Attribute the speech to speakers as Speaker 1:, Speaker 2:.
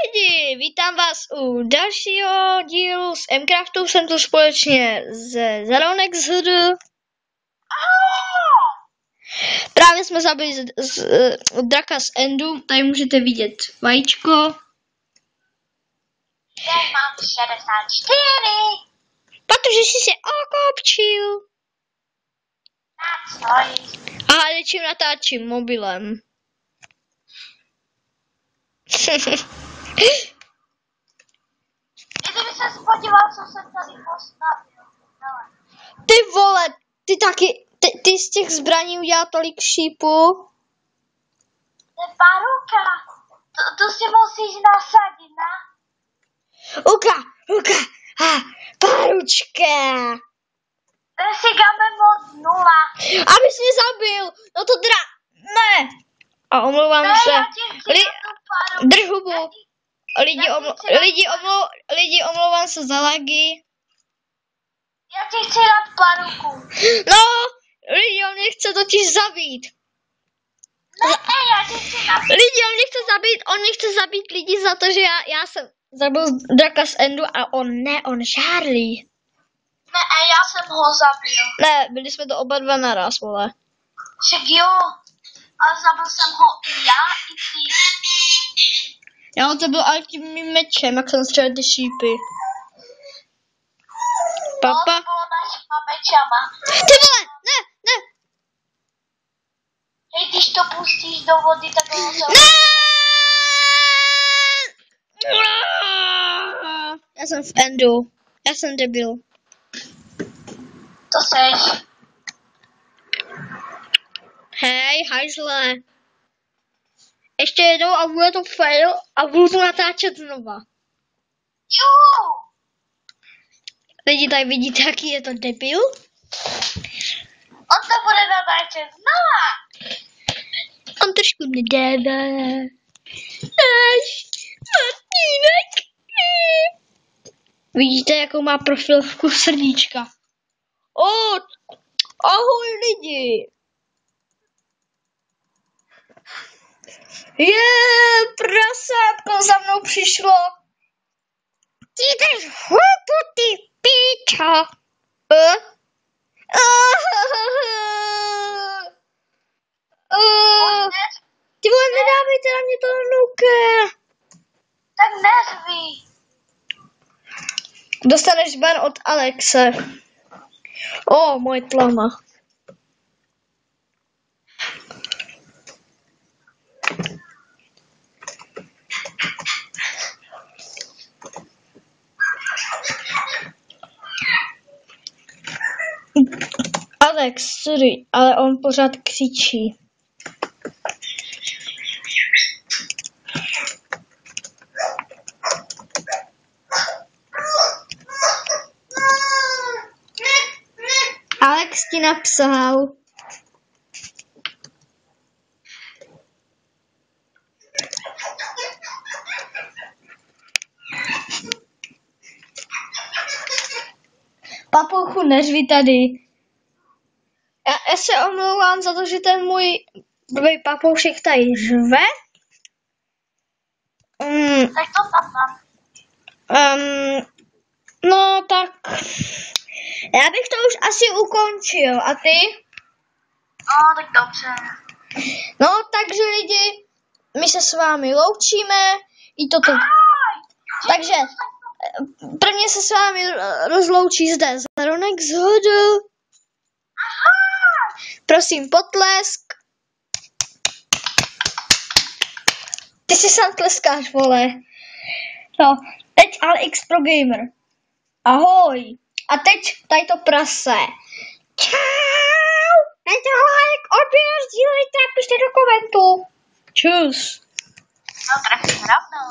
Speaker 1: lidi, vítám vás u dalšího dílu z Mcraftu, jsem tu společně s Zaronek z HD. Právě jsme zabili draka z Endu, tady můžete vidět vajíčko.
Speaker 2: Já mám 64.
Speaker 1: Protože jsi se okopčil. Aha, čím natáčím mobilem.
Speaker 2: Kdyby se podíval, co jsem tady postavil.
Speaker 1: Ty vole, ty taky, ty z těch zbraní udělal tolik šípu.
Speaker 2: To je paruka. To si musíš nasadit, ne?
Speaker 1: Uka, paručka.
Speaker 2: Ten si gáme mod 0.
Speaker 1: Abys mě zabil, no to ne. A omlouvám se. Drž hubu. Lidi, omlouvám se za lagy.
Speaker 2: Já ti chci dát paruku.
Speaker 1: No, lidi, on mě chce totiž zabít.
Speaker 2: Ne, já ti chci dát.
Speaker 1: Lidi, on mě chce zabít lidi za to, že já jsem zabil draka z Endu a on žárlí.
Speaker 2: Ne, já jsem ho zabil.
Speaker 1: Ne, byli jsme to oba dva naraz, vole.
Speaker 2: Však jo. A zabil jsem ho i já, i ty.
Speaker 1: Já to byl ale tím mým mečem, jak jsem střelil ty šípy. Papa.
Speaker 2: No, to bylo našima mečama.
Speaker 1: Ty vole, ne.
Speaker 2: Hej, když to pustíš do vody, tak ono se...
Speaker 1: Ne! Já jsem v Endu. Já jsem debil.
Speaker 2: To seš.
Speaker 1: Hej, hajzle. Ještě jednou a bude to fail a budu to natáčet znova.
Speaker 2: Jo!
Speaker 1: Lidi, tady vidíte, jaký je to debil?
Speaker 2: On to bude natáčet znova.
Speaker 1: On trošku nedává. Až Martínek. Vidíte, jakou má profilovku srdíčka. Ahoj lidi. Prasátko za mnou přišlo. Ty jdeš hlupu, ty píčo. Ty vole, nedávejte na mě to nuke.
Speaker 2: Tak nezví.
Speaker 1: Dostaneš ban od Alexe. Moje tlama. Alex, sorry, ale on pořád křičí. Alex ti napsal. Papouchu, neřvi tady. Já se omlouvám za to, že ten můj blbý papoušek tady žve.
Speaker 2: Tak to tam mám.
Speaker 1: No tak, já bych to už asi ukončil. A ty?
Speaker 2: No, tak dobře.
Speaker 1: No, takže lidi, my se s vámi loučíme. I toto. Takže prvně se s vámi rozloučí zde Zaronek z HD. Prosím, potlesk. Ty si sám tleskáš, vole. No, teď Alex Pro Gamer. Ahoj. A teď tady to prase. Čau. Dejte like, odběr, sdílejte a pište do komentu. Čus.
Speaker 2: No, trefím rovnou.